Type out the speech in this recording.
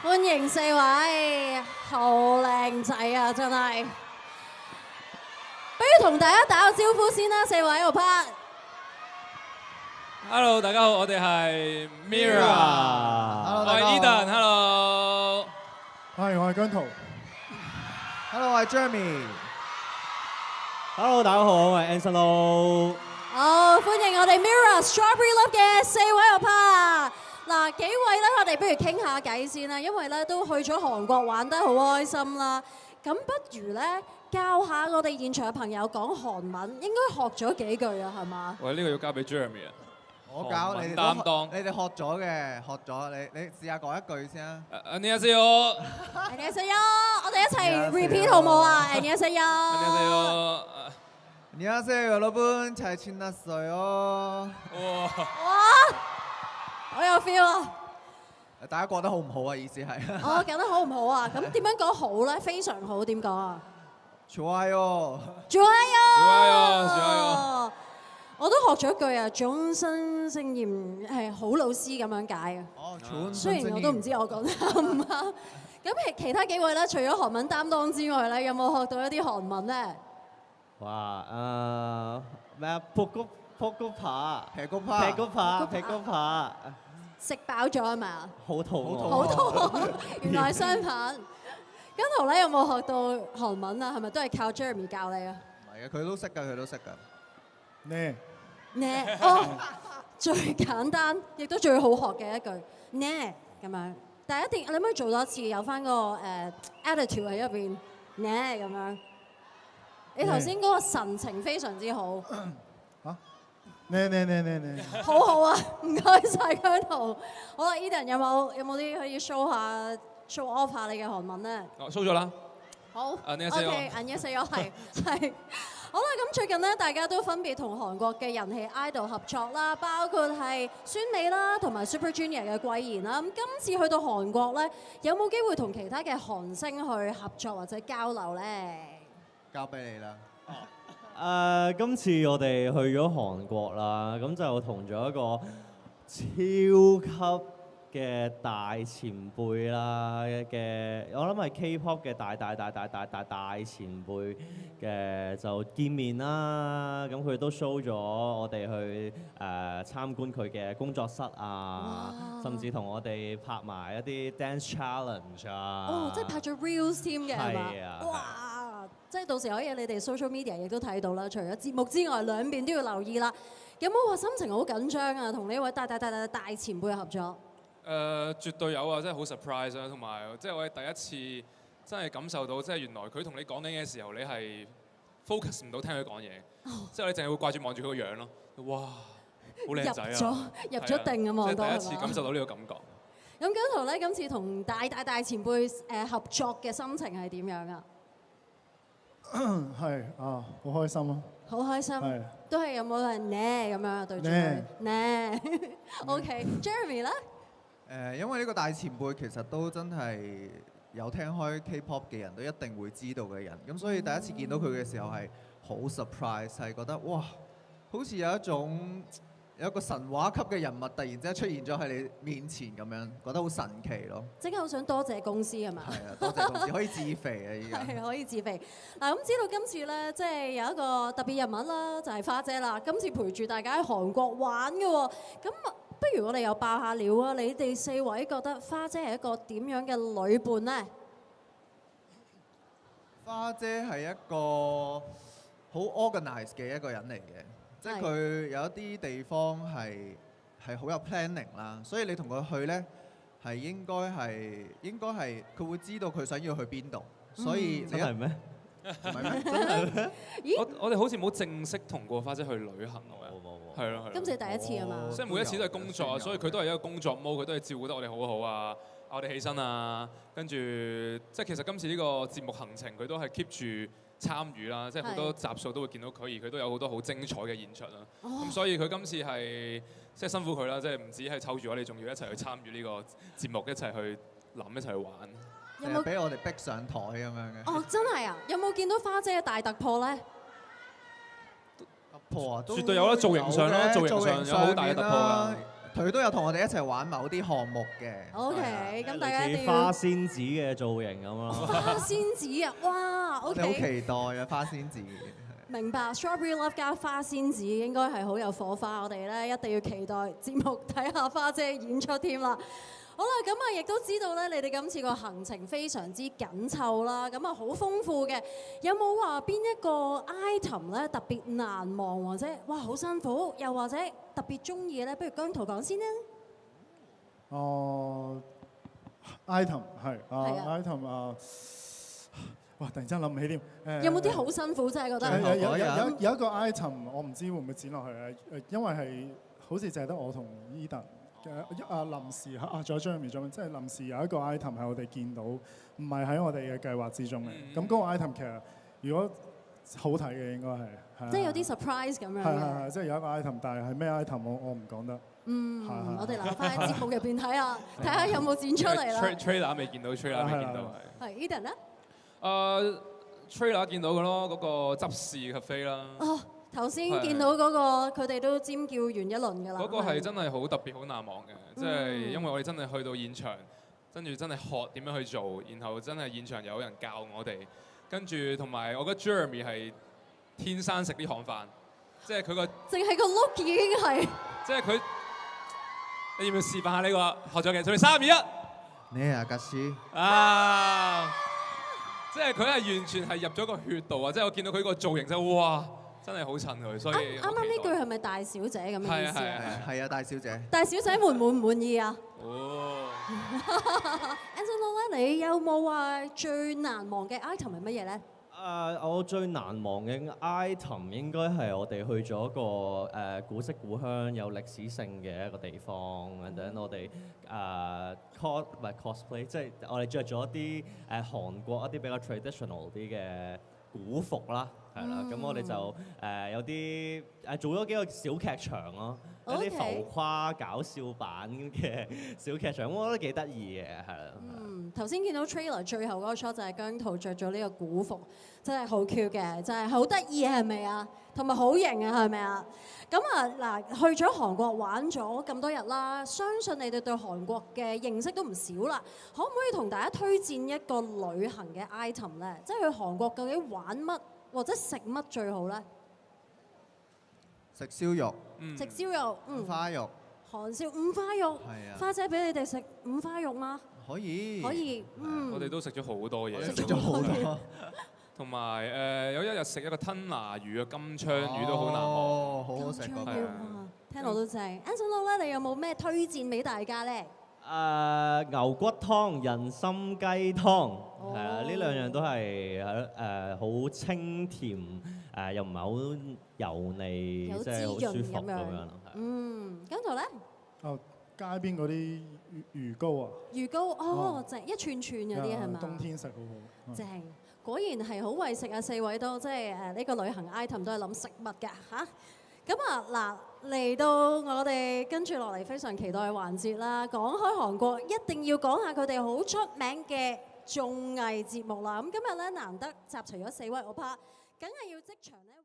歡迎四位，好靚仔啊，真係。不如同大家打個招呼先啦，四位我拍。Hello， 大家好，我哋係 Mirror。Hello， 我係 Eden。Hello。係，我係姜濤。Hello， 我係 Jeremy。Hello， 大家好，我係 Anson Lo。好，歡迎我哋 Mirror Strawberry Love 嘅四位我拍。嗱，幾位咧，我哋不如傾下偈先啦，因為咧都去咗韓國玩得好開心啦。咁不如咧教下我哋現場嘅朋友講韓文，應該學咗幾句啊，係嘛？喂，呢個要交俾 Jeremy 啊。我教你哋擔當，你哋學咗嘅，學咗你試下講一句先啊。안녕하세요。안녕하세요，我哋一齊 repeat 好唔好啊？안녕하세요。안녕하세요。 안녕하세요， 여러분，잘 지냈어요。 哇！好有 feel 啊！大家覺得好唔好啊？意思係。哦，講得好唔好啊？咁點樣講好咧？非常好，點講啊？좋아요。좋아요。我都學咗一句啊，終身聖言係好老師咁樣解嘅。哦，雖然我都唔知我講得啱唔啱。咁其他幾位咧，除咗韓文擔當之外咧，有冇學到一啲韓文咧？哇，咩啊？撲谷扒，劈谷扒。食飽咗係咪啊？好肚餓。好肚餓，原來係相反。姜濤咧有冇學到韓文啊？係咪都係靠 Jeremy 教你啊？唔係嘅，佢都識㗎。呢？哦，最簡單亦都最好學嘅一句呢咁樣，但係一定你可唔可以做多次，有翻個attitude 喺入邊呢咁樣？你頭先嗰個神情非常之好。呢？好好啊，唔該晒姜濤。好啦 ，Eden 有冇啲可以 show off 下你嘅韓文咧？哦 show 咗啦。好。안녕하세요。OK，안녕하세요係。好啦，咁最近咧，大家都分別同韓國嘅人氣 idol 合作啦，包括係孫美啦，同埋 Super Junior 嘅桂妍啦。咁今次去到韓國咧，有冇機會同其他嘅韓星去合作或者交流咧？交俾你啦。今次我哋去咗韓國啦，咁就同咗一個超級嘅大前輩啦嘅，我諗係 K-pop 嘅大前輩嘅就見面啦。咁佢都 show 咗我哋去參觀佢嘅工作室啊，甚至同我哋拍埋一啲 dance challenge 啊。哦，即係拍咗 reels 添嘅係嘛？係啊。哇！即係到時可以你哋 social media 亦都睇到啦。除咗節目之外，兩邊都要留意啦。有冇話心情好緊張啊？同呢位大前輩合作？絕對有啊！真係好 surprise 啊，同埋即係我哋第一次真係感受到，即係原來佢同你講緊嘅時候，你係 focus 唔到聽佢講嘢，即係你淨係會掛住望住佢個樣咯。哇，好靚仔啊！入咗定咁望到係嘛？即係第一次感受到呢個感覺。咁姜濤咧，今次同大前輩合作嘅心情係點樣啊？係啊，好開心咯！好開心，都係有冇人呢咁樣對住佢呢 ？OK，Jeremy 咧？因為呢個大前輩其實都真係有聽開 K-pop 嘅人都一定會知道嘅人，咁所以第一次見到佢嘅時候係好 surprise，係覺得哇，好似有一個神話級嘅人物突然之間出現咗喺你面前咁樣，覺得好神奇咯！即刻好想多謝公司係嘛？係啊，多謝公司可以自肥啊！依家係可以自肥。嗱，咁知道今次咧，即係有一個特別人物啦，就係花姐啦。今次陪住大家喺韓國玩嘅喎，咁不如我哋又爆下料啊！你哋四位覺得花姐係一個點樣嘅女伴呢？花姐係一個好 organized 嘅一個人嚟嘅，即係佢有一啲地方係好有 planning 啦，所以你同佢去呢，係應該係佢會知道佢想要去邊度，所以真係咩？唔係咩？真係咩？我哋好似冇正式同過花姐去旅行喎。係咯。今次係第一次啊嘛。即係每一次都係工作，所以佢都係一個工作模，佢都係照顧得我哋好好啊，我哋起身啊，跟住即係其實今次呢個節目行程佢都係 keep 住參與啦，即係好多集數都會見到佢，而佢都有好多好精彩嘅演出啦。咁所以佢今次係即係辛苦佢啦，即係唔止係湊住我哋，仲要一齊去參與呢個節目，一齊去諗，一齊去玩。有冇俾我哋逼上台咁樣嘅？哦，真係啊！有冇見到花姐嘅大突破咧？突破啊！絕對有啦，造型上啦，造型上有好大嘅突破㗎。佢都有同我哋一齊玩某啲項目嘅。 OK，咁大家一類似定要花仙子嘅造型咁咯。花仙子啊！哇我哋好，OK，期待啊花仙子。明白。Strawberry Love 加花仙子應該係好有火花，我哋咧一定要期待節目睇下花姐演出添啦。好啦，咁啊亦都知道咧，你哋今次個行程非常之緊湊啦，咁啊好豐富嘅。有冇話邊一個 item 咧特別難忘，或者哇好辛苦，又或者特別中意咧？不如姜濤講先啦。哦，item 係係啊item 哇！突然之間諗唔起添。有冇啲好辛苦真係覺得？有一個 item 我唔知會唔會剪落去因為係好似淨係得我同 Eden 臨時仲有張面即係臨時有一個 item 係我哋見到，唔係喺我哋嘅計劃之中嘅。咁嗰個 item 其實如果好睇嘅應該係即係有啲 surprise 咁樣嘅。即係有一個 item，但係係咩 item 我唔講得。我哋留翻喺節目入邊睇下，睇下有冇剪出嚟啦。trailer 未見到，trailer 未見到係。係 Eden 咧？ trailer 見到嘅咯，嗰個執事 cafe 啦。哦，頭先見到嗰個佢哋都尖叫完一輪㗎啦。嗰個係真係好特別、好難忘嘅，即係因為我哋真係去到現場，跟住真係學點樣去做，然後真係現場有人教我哋，跟住同埋我覺得 Jeremy 係天生食呢行飯，即係佢個，淨係個 look 已經係，即係佢，你要唔要示範下呢個學咗嘅？準備3、2、1。你啊，格斯啊！即係佢係完全係入咗個血度啊！即係我見到佢個造型真係哇，真係好襯佢，所以啱啱呢句係咪大小姐咁嘅意思啊？係啊，大小姐。大小姐滿唔滿意啊？哦 Angelo 咧，你有冇話最難忘嘅 item 係乜嘢咧？我最難忘嘅 item 應該係我哋去咗一個古色古香、有歷史性嘅一個地方，然後我哋cosplay， 即係我哋着咗一啲韓國一啲比較 traditional 啲嘅古服啦，係啦，咁我哋就有啲做咗幾個小劇場咯，一啲浮誇搞笑版嘅小劇場，我覺得幾得意嘅，係啦。頭先見到 trailer 最後嗰個 shot 就係姜濤着咗呢個古服，真係好 Q 嘅，真係好得意係咪啊？同埋好型啊係咪啊？咁嗱，去咗韓國玩咗咁多日啦，相信你哋對韓國嘅認識都唔少啦。可唔可以同大家推薦一個旅行嘅 item 咧？即係去韓國究竟玩乜或者食乜最好咧？食燒肉。食燒肉。五花肉。韓燒五花肉。係啊。花姐俾你哋食五花肉嗎？可以。可以。我哋都食咗好多嘢。食咗好多。同埋有一日食一個吞拿魚嘅金槍魚都好難忘。哦，好好食嗰個。聽落都正。Angelo 咧，你有冇咩推薦俾大家咧？牛骨湯、人參雞湯，係啦，呢兩樣都係好清甜，又唔係好油膩，即係好舒服咁樣。跟住咧？街邊嗰啲魚糕啊！魚糕正一串串嗰啲係嘛？冬天食好好。正，果然係好為食啊！四位都即係呢個旅行 item 都係諗食物㗎嚇。咁嗱，嚟到我哋跟住落嚟非常期待嘅環節啦。講開韓國，一定要講下佢哋好出名嘅綜藝節目啦。咁今日咧難得集齊咗4位，我怕梗係要即場咧。